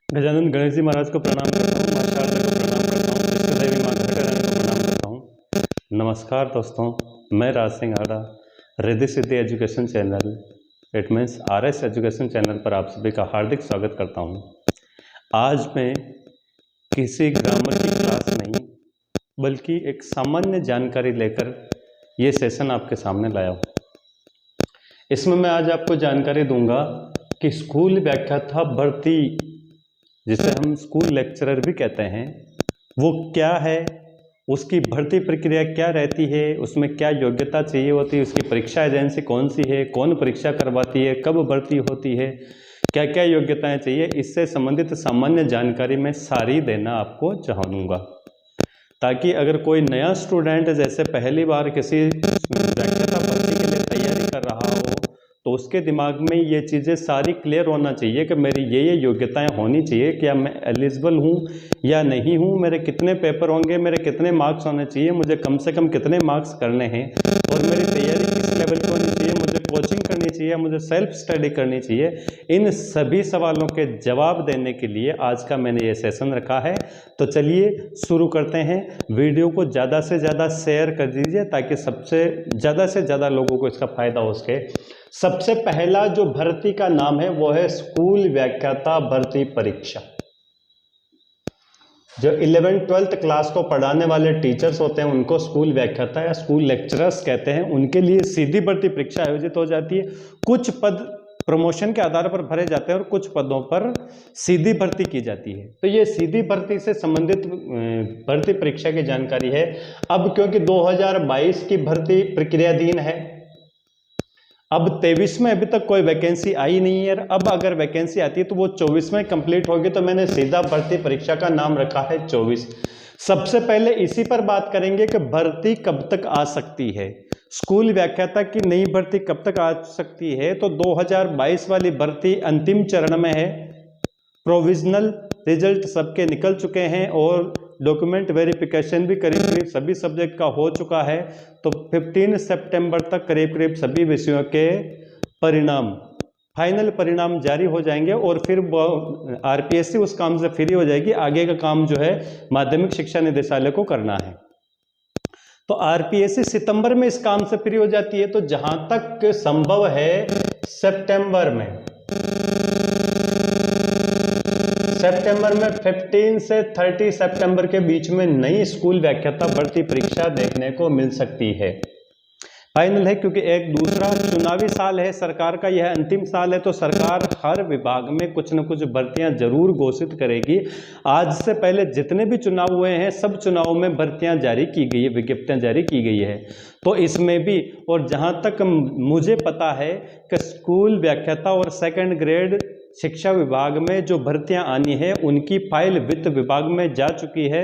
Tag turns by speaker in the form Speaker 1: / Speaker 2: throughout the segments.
Speaker 1: गजानन गणेश जी महाराज को प्रणाम करता हूँ, माँ शारदा को प्रणाम करता हूँ, इष्ट देवी माँ घटारानी को प्रणाम करता हूँ। नमस्कार दोस्तों, मैं Raj Singh Aada, Riddhi Siddhi education channel it means RS education channel पर आप सभी का हार्दिक स्वागत करता हूँ। आज मैं किसी ग्रामर की क्लास नहीं बल्कि एक सामान्य जानकारी लेकर ये सेशन आपके सामने लाया हूँ। इसमें मैं आज आपको जानकारी दूंगा कि स्कूल व्याख्याता भर्ती, जिसे हम स्कूल लेक्चरर भी कहते हैं, वो क्या है, उसकी भर्ती प्रक्रिया क्या रहती है, उसमें क्या योग्यता चाहिए होती है, उसकी परीक्षा एजेंसी कौन सी है, कौन परीक्षा करवाती है, कब भर्ती होती है, क्या क्या योग्यताएं चाहिए, इससे संबंधित सामान्य जानकारी मैं सारी देना आपको चाहूँगा, ताकि अगर कोई नया स्टूडेंट जैसे पहली बार किसी व्याख्याता भर्ती के लिए तैयारी कर रहा हो तो उसके दिमाग में ये चीज़ें सारी क्लियर होना चाहिए कि मेरी ये योग्यताएं होनी चाहिए, क्या मैं एलिजिबल हूँ या नहीं हूँ, मेरे कितने पेपर होंगे, मेरे कितने मार्क्स होने चाहिए, मुझे कम से कम कितने मार्क्स करने हैं और मेरी तैयारी किस लेवल की होनी चाहिए, मुझे कोचिंग करनी चाहिए, मुझे सेल्फ स्टडी करनी चाहिए। इन सभी सवालों के जवाब देने के लिए आज का मैंने ये सेशन रखा है। तो चलिए शुरू करते हैं। वीडियो को ज़्यादा से ज़्यादा शेयर कर दीजिए ताकि सबसे ज़्यादा लोगों को इसका फायदा हो सके। सबसे पहला जो भर्ती का नाम है वो है स्कूल व्याख्याता भर्ती परीक्षा। जो 11th-12th क्लास को पढ़ाने वाले टीचर्स होते हैं उनको स्कूल व्याख्याता या स्कूल लेक्चरर्स कहते हैं। उनके लिए सीधी भर्ती परीक्षा आयोजित हो जाती है। कुछ पद प्रमोशन के आधार पर भरे जाते हैं और कुछ पदों पर सीधी भर्ती की जाती है। तो ये सीधी भर्ती से संबंधित भर्ती परीक्षा की जानकारी है। अब क्योंकि 2022 की भर्ती प्रक्रियाधीन है, अब 23 में अभी तक कोई वैकेंसी आई नहीं है। अब अगर वैकेंसी आती है तो वो 24 में कंप्लीट होगी, तो मैंने सीधा भर्ती परीक्षा का नाम रखा है 24। सबसे पहले इसी पर बात करेंगे कि भर्ती कब तक आ सकती है, स्कूल व्याख्याता की नई भर्ती कब तक आ सकती है। तो 2022 वाली भर्ती अंतिम चरण में है। प्रोविजनल रिजल्ट सबके निकल चुके हैं और डॉक्यूमेंट वेरिफिकेशन भी करीब सभी सब्जेक्ट का हो चुका है। तो 15 सितंबर तक करीब सभी विषयों के परिणाम, फाइनल परिणाम जारी हो जाएंगे और फिर RPSC उस काम से फ्री हो जाएगी। आगे का काम जो है माध्यमिक शिक्षा निदेशालय को करना है। तो RPSC सितंबर में इस काम से फ्री हो जाती है। तो जहां तक संभव है सितंबर में 15 से 30 सितंबर के बीच में नई स्कूल व्याख्याता भर्ती परीक्षा देखने को मिल सकती है। फाइनल है क्योंकि एक दूसरा चुनावी साल है, सरकार का यह अंतिम साल है, तो सरकार हर विभाग में कुछ न कुछ भर्तियां जरूर घोषित करेगी। आज से पहले जितने भी चुनाव हुए हैं सब चुनावों में भर्तियां जारी की गई है, विज्ञप्तियां जारी की गई है। तो इसमें भी, और जहां तक मुझे पता है कि स्कूल व्याख्याता और सेकंड ग्रेड शिक्षा विभाग में जो भर्तियां आनी है उनकी फाइल वित्त विभाग में जा चुकी है।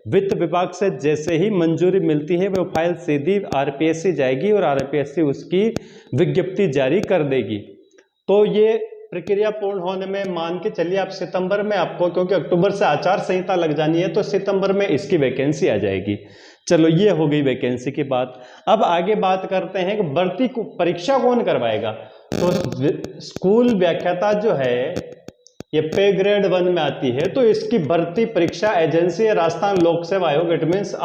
Speaker 1: वित्त विभाग से जैसे ही मंजूरी मिलती है वो फाइल सीधी RPSC जाएगी और RPSC उसकी विज्ञप्ति जारी कर देगी। तो ये प्रक्रिया पूर्ण होने में मान के चलिए आप सितंबर में, आपको क्योंकि अक्टूबर से आचार संहिता लग जानी है तो सितंबर में इसकी वैकेंसी आ जाएगी। चलो ये हो गई वैकेंसी की बात। अब आगे बात करते हैं कि भर्ती को परीक्षा कौन करवाएगा। तो स्कूल व्याख्याता जो है ये पे ग्रेड 1 में आती है, तो इसकी भर्ती परीक्षा एजेंसी है राजस्थान लोक सेवा आयोग, इट मीन्स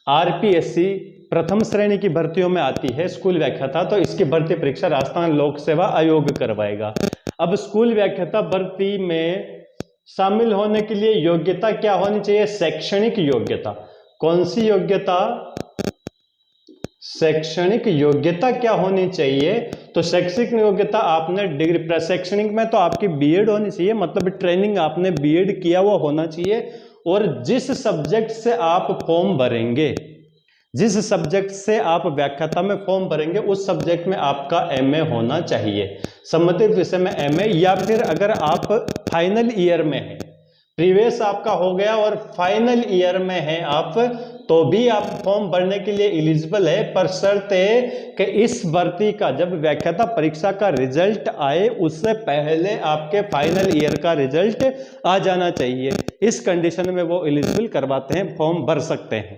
Speaker 1: RPSC प्रथम श्रेणी की भर्तियों में आती है स्कूल व्याख्याता। तो इसकी भर्ती परीक्षा राजस्थान लोक सेवा आयोग करवाएगा। अब स्कूल व्याख्याता भर्ती में शामिल होने के लिए योग्यता क्या होनी चाहिए, शैक्षणिक योग्यता। कौन सी योग्यता, शैक्षणिक योग्यता क्या होनी चाहिए। तो शैक्षणिक योग्यता आपने डिग्री, शैक्षणिक में तो आपकी BEd होनी चाहिए, मतलब ट्रेनिंग आपने BEd किया हुआ होना चाहिए। और जिस सब्जेक्ट से आप फॉर्म भरेंगे, जिस सब्जेक्ट से आप व्याख्याता में फॉर्म भरेंगे उस सब्जेक्ट में आपका MA होना चाहिए, संबंधित विषय में MA। या फिर अगर आप फाइनल ईयर में हैं, प्रीवियस आपका हो गया और फाइनल ईयर में हैं आप, तो भी आप फॉर्म भरने के लिए एलिजिबल है, पर शर्त है कि इस भर्ती का जब व्याख्याता परीक्षा का रिजल्ट आए उससे पहले आपके फाइनल ईयर का रिजल्ट आ जाना चाहिए। इस कंडीशन में वो एलिजिबल करवाते हैं, फॉर्म भर सकते हैं।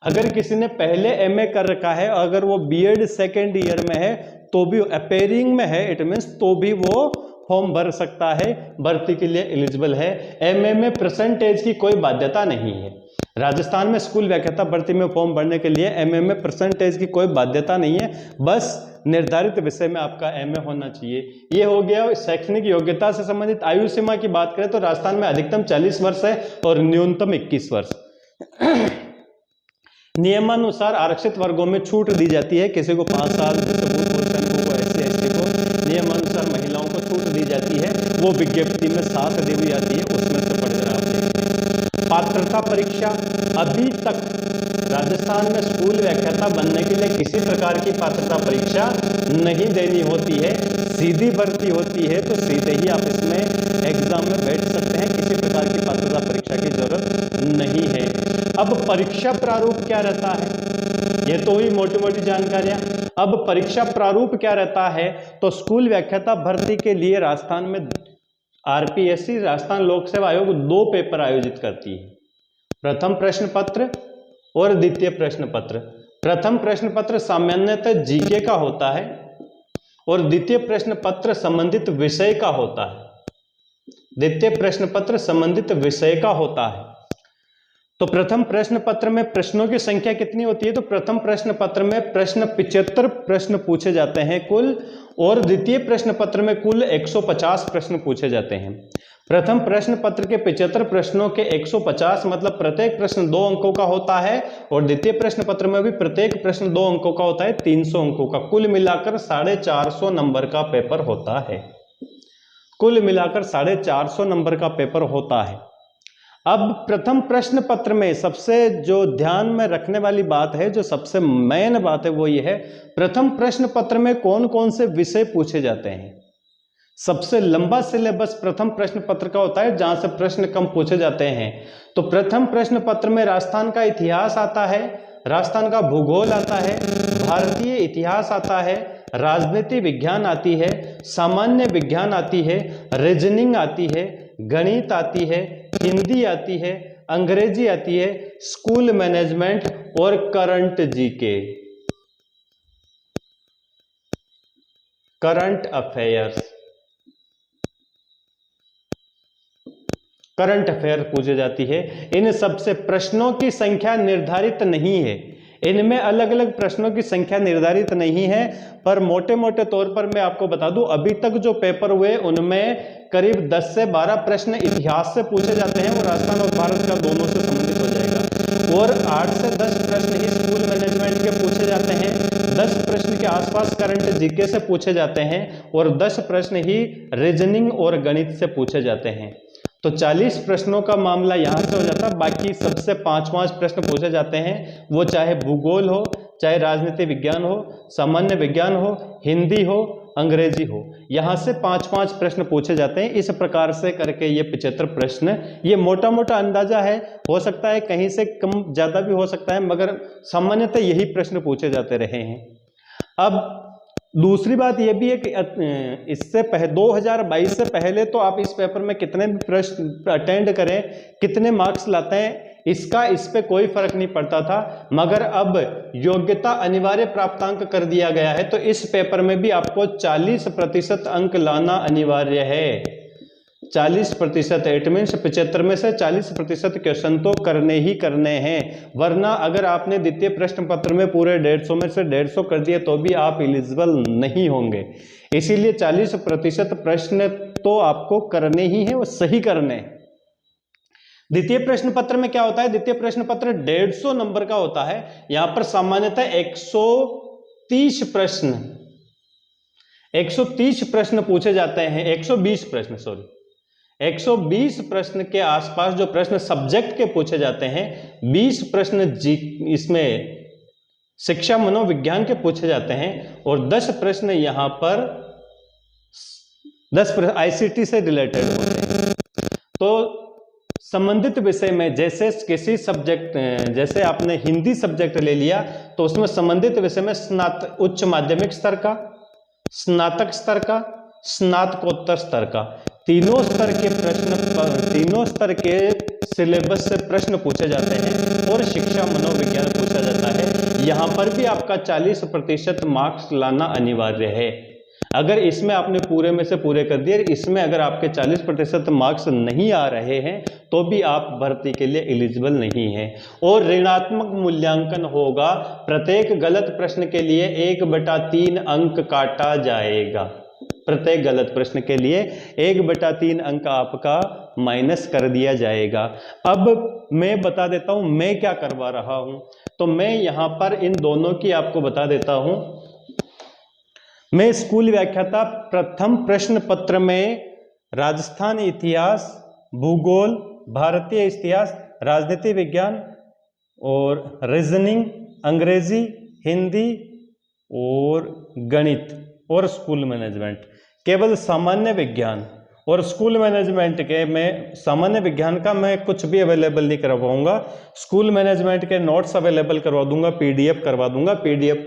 Speaker 1: अगर किसी ने पहले MA कर रखा है, अगर वो BEd सेकेंड ईयर में है तो भी, अपेयरिंग में है इट मीन्स, तो भी वो फॉर्म भर सकता है, भर्ती के लिए एलिजिबल है। एमए में परसेंटेज की कोई बाध्यता नहीं है। राजस्थान में स्कूल व्याख्याता भर्ती में फॉर्म भरने के लिए एमए में परसेंटेज की कोई बाध्यता नहीं है, बस निर्धारित विषय में आपका एमए होना चाहिए। ये हो गया शैक्षणिक योग्यता से संबंधित। आयु सीमा की बात करें तो राजस्थान में अधिकतम 40 वर्ष है और न्यूनतम 21 वर्ष। नियमानुसार आरक्षित वर्गों में छूट दी जाती है, किसी को 5 साल, SC/ST को नियमानुसार महिलाओं को छूट दी जाती है, वो विज्ञप्ति में साथ दी हुई आती है, उसमें से पढ़कर आप देखें। पात्रता परीक्षा, अभी तक राजस्थान में स्कूल व्याख्याता बनने के लिए किसी प्रकार की पात्रता परीक्षा नहीं देनी होती है, सीधी भर्ती होती है, तो सीधे ही आप इसमें एग्जाम में बैठ सकते हैं, किसी प्रकार की पात्रता परीक्षा की जरूरत नहीं है। अब परीक्षा प्रारूप क्या रहता है, ये तो हुई मोटी मोटी जानकारियां। अब परीक्षा प्रारूप क्या रहता है, तो स्कूल व्याख्याता भर्ती के लिए राजस्थान में आरपीएससी राजस्थान लोक सेवा आयोग 2 पेपर आयोजित करती है, प्रथम प्रश्न पत्र और द्वितीय प्रश्न पत्र। प्रथम प्रश्न पत्र सामान्यतः जीके का होता है और द्वितीय प्रश्न पत्र संबंधित विषय का होता है। द्वितीय प्रश्न पत्र संबंधित विषय का होता है। तो प्रथम प्रश्न पत्र में प्रश्नों की संख्या कितनी होती है, तो प्रथम प्रश्न पत्र में प्रश्न 75 प्रश्न पूछे जाते हैं कुल, और द्वितीय प्रश्न पत्र में कुल 150 प्रश्न पूछे जाते हैं। प्रथम प्रश्न पत्र के 75 प्रश्नों के 150 मतलब प्रत्येक प्रश्न 2 अंकों का होता है, और द्वितीय प्रश्न पत्र में भी प्रत्येक प्रश्न 2 अंकों का होता है, 300 अंकों का। कुल मिलाकर 450 नंबर का पेपर होता है। कुल मिलाकर 450 नंबर का पेपर होता है। अब प्रथम प्रश्न पत्र में सबसे जो ध्यान में रखने वाली बात है, जो सबसे मेन बात है, वो ये है प्रथम प्रश्न पत्र में कौन कौन से विषय पूछे जाते हैं। सबसे लंबा सिलेबस प्रथम प्रश्न पत्र का होता है, जहां से प्रश्न कम पूछे जाते हैं। तो प्रथम प्रश्न पत्र में राजस्थान का इतिहास आता है, राजस्थान का भूगोल आता है, भारतीय इतिहास आता है, राजनीति विज्ञान आती है, सामान्य विज्ञान आती है, रीजनिंग आती है, गणित आती है, हिंदी आती है, अंग्रेजी आती है, स्कूल मैनेजमेंट और current GK, current affairs, current affair पूछे जाती है। इन सबसे प्रश्नों की संख्या निर्धारित नहीं है, इनमें अलग अलग प्रश्नों की संख्या निर्धारित नहीं है, पर मोटे मोटे तौर पर मैं आपको बता दूं, अभी तक जो पेपर हुए उनमें करीब 10 से 12 प्रश्न इतिहास से पूछे जाते हैं, वो राजस्थान और भारत का दोनों से संबंधित हो जाएगा, और 8 से 10 प्रश्न ही स्कूल मैनेजमेंट के पूछे जाते हैं, 10 प्रश्न के आसपास करंट जीके से पूछे जाते हैं, और 10 प्रश्न ही रीजनिंग और गणित से पूछे जाते हैं। तो 40 प्रश्नों का मामला यहां से हो जाता है। बाकी सबसे 5-5 प्रश्न पूछे जाते हैं, वो चाहे भूगोल हो, चाहे राजनीति विज्ञान हो, सामान्य विज्ञान हो, हिंदी हो, अंग्रेजी हो, यहां से 5-5 प्रश्न पूछे जाते हैं। इस प्रकार से करके ये 75 प्रश्न, ये मोटा मोटा अंदाजा है, हो सकता है कहीं से कम ज्यादा भी हो सकता है, मगर सामान्यतः यही प्रश्न पूछे जाते रहे हैं। अब दूसरी बात यह भी है कि इससे 2022 से पहले तो आप इस पेपर में कितने भी प्रश्न अटेंड करें, कितने मार्क्स लाते हैं, इसका इस पे कोई फर्क नहीं पड़ता था, मगर अब योग्यता अनिवार्य प्राप्तांक कर दिया गया है, तो इस पेपर में भी आपको 40% अंक लाना अनिवार्य है। 40%, इट मीन्स 75 में से 40% क्वेश्चन तो करने ही करने हैं, वरना अगर आपने द्वितीय प्रश्न पत्र में पूरे 150 में से 150 कर दिए तो भी आप एलिजिबल नहीं होंगे। इसीलिए 40% प्रश्न तो आपको करने ही है, वो सही करने हैं। द्वितीय प्रश्न पत्र में क्या होता है, द्वितीय प्रश्न पत्र 150 नंबर का होता है। यहां पर सामान्यतः 130 प्रश्न पूछे जाते हैं, 120 प्रश्न, सॉरी 120 प्रश्न के आसपास जो प्रश्न सब्जेक्ट के पूछे जाते हैं, 20 प्रश्न इसमें शिक्षा मनोविज्ञान के पूछे जाते हैं, और 10 प्रश्न यहां पर 10 आईसीटी से रिलेटेड होते हैं। तो संबंधित विषय में जैसे किसी सब्जेक्ट, जैसे आपने हिंदी सब्जेक्ट ले लिया तो उसमें संबंधित विषय में उच्च माध्यमिक स्तर का, स्नातक स्तर का, स्नातकोत्तर स्तर का, तीनों स्तर के प्रश्न, तीनों स्तर के सिलेबस से प्रश्न पूछे जाते हैं, और शिक्षा मनोविज्ञान पूछा जाता है। यहां पर भी आपका 40% मार्क्स लाना अनिवार्य है। अगर इसमें आपने पूरे में से पूरे कर दिए, इसमें अगर आपके 40% मार्क्स नहीं आ रहे हैं तो भी आप भर्ती के लिए एलिजिबल नहीं है। और ऋणात्मक मूल्यांकन होगा, प्रत्येक गलत प्रश्न के लिए 1/3 अंक काटा जाएगा। प्रत्येक गलत प्रश्न के लिए 1/3 अंक आपका माइनस कर दिया जाएगा। अब मैं बता देता हूं मैं क्या करवा रहा हूं। तो मैं यहां पर इन दोनों की आपको बता देता हूं। मैं स्कूल व्याख्याता प्रथम प्रश्न पत्र में राजस्थान इतिहास, भूगोल, भारतीय इतिहास, राजनीति विज्ञान और रीजनिंग, अंग्रेजी, हिंदी और गणित और स्कूल मैनेजमेंट, केवल सामान्य विज्ञान और स्कूल मैनेजमेंट के में सामान्य विज्ञान का मैं कुछ भी अवेलेबल नहीं करवा पाऊंगा। स्कूल मैनेजमेंट के नोट्स अवेलेबल करवा दूंगा, पीडीएफ करवा दूंगा, पीडीएफ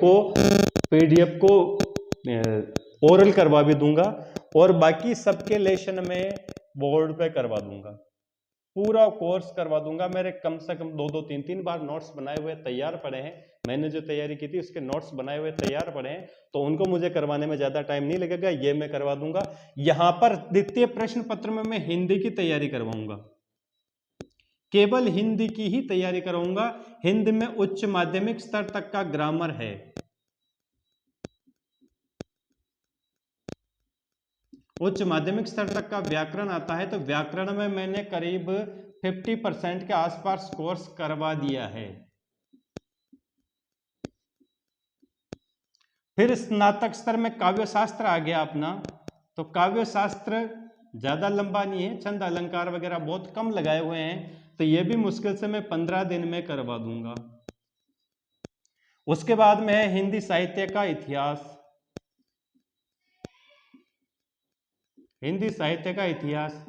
Speaker 1: को ओरल करवा भी दूंगा और बाकी सबके लेशन में बोर्ड पे करवा दूंगा। पूरा कोर्स करवा दूंगा। मेरे कम से कम 2-2, 3-3 बार नोट्स बनाए हुए तैयार पड़े हैं। मैंने जो तैयारी की थी उसके नोट्स बनाए हुए तैयार पड़े हैं, तो उनको मुझे करवाने में ज्यादा टाइम नहीं लगेगा, ये मैं करवा दूंगा। यहां पर द्वितीय प्रश्न पत्र में मैं हिंदी की तैयारी करवाऊंगा, केवल हिंदी की ही तैयारी करवाऊंगा। हिंदी में उच्च माध्यमिक स्तर तक का ग्रामर है, उच्च माध्यमिक स्तर तक का व्याकरण आता है, तो व्याकरण में मैंने करीब 50% के आसपास कोर्स करवा दिया है। फिर स्नातक स्तर में काव्य शास्त्र आ गया अपना, तो काव्य शास्त्र ज्यादा लंबा नहीं है, छंद अलंकार वगैरह बहुत कम लगाए हुए हैं, तो ये भी मुश्किल से मैं 15 दिन में करवा दूंगा। उसके बाद में है हिंदी साहित्य का इतिहास, हिंदी साहित्य का इतिहास,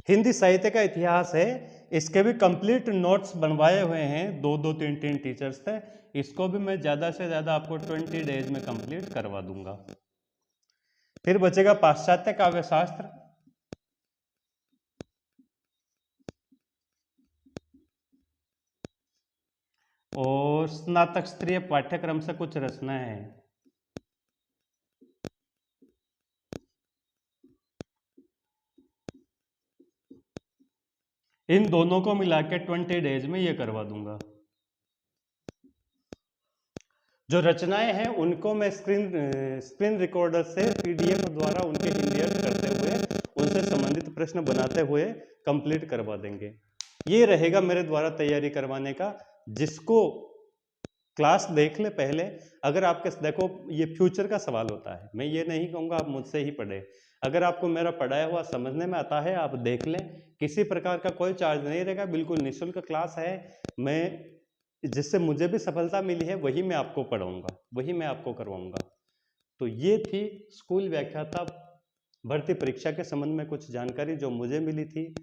Speaker 1: हिंदी साहित्य का इतिहास है। इसके भी कंप्लीट नोट्स बनवाए हुए हैं, 2-2, 3-3 टीचर्स थे। इसको भी मैं ज्यादा से ज्यादा आपको 20 डेज में कंप्लीट करवा दूंगा। फिर बचेगा पाश्चात्य काव्य शास्त्र, और स्नातक स्तरीय पाठ्यक्रम से कुछ रचनाएं हैं। इन दोनों को मिला के 20 डेज में ये करवा दूंगा। जो रचनाएं हैं उनको मैं स्क्रीन रिकॉर्डर से पीडीएफ द्वारा उनके हिंदी अर्थ करते हुए उनसे संबंधित प्रश्न बनाते हुए कंप्लीट करवा देंगे। ये रहेगा मेरे द्वारा तैयारी करवाने का। जिसको क्लास देख ले पहले, अगर आपके देखो ये फ्यूचर का सवाल होता है, मैं ये नहीं कहूँगा आप मुझसे ही पढ़े। अगर आपको मेरा पढ़ाया हुआ समझने में आता है आप देख लें, किसी प्रकार का कोई चार्ज नहीं रहेगा, बिल्कुल निःशुल्क क्लास है। मैं जिससे मुझे भी सफलता मिली है वही मैं आपको पढ़ाऊंगा, वही मैं आपको करवाऊंगा। तो ये थी स्कूल व्याख्याता भर्ती परीक्षा के संबंध में कुछ जानकारी जो मुझे मिली थी।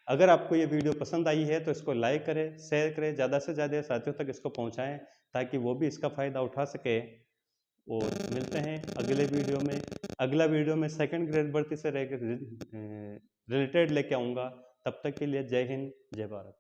Speaker 1: अगर आपको ये वीडियो पसंद आई है तो इसको लाइक करें, शेयर करें, ज़्यादा से ज़्यादा साथियों तक इसको पहुंचाएं ताकि वो भी इसका फ़ायदा उठा सके। और मिलते हैं अगले वीडियो में। अगला वीडियो में सेकंड ग्रेड भर्ती से रिलेटेड लेके आऊँगा। तब तक के लिए जय हिंद, जय भारत।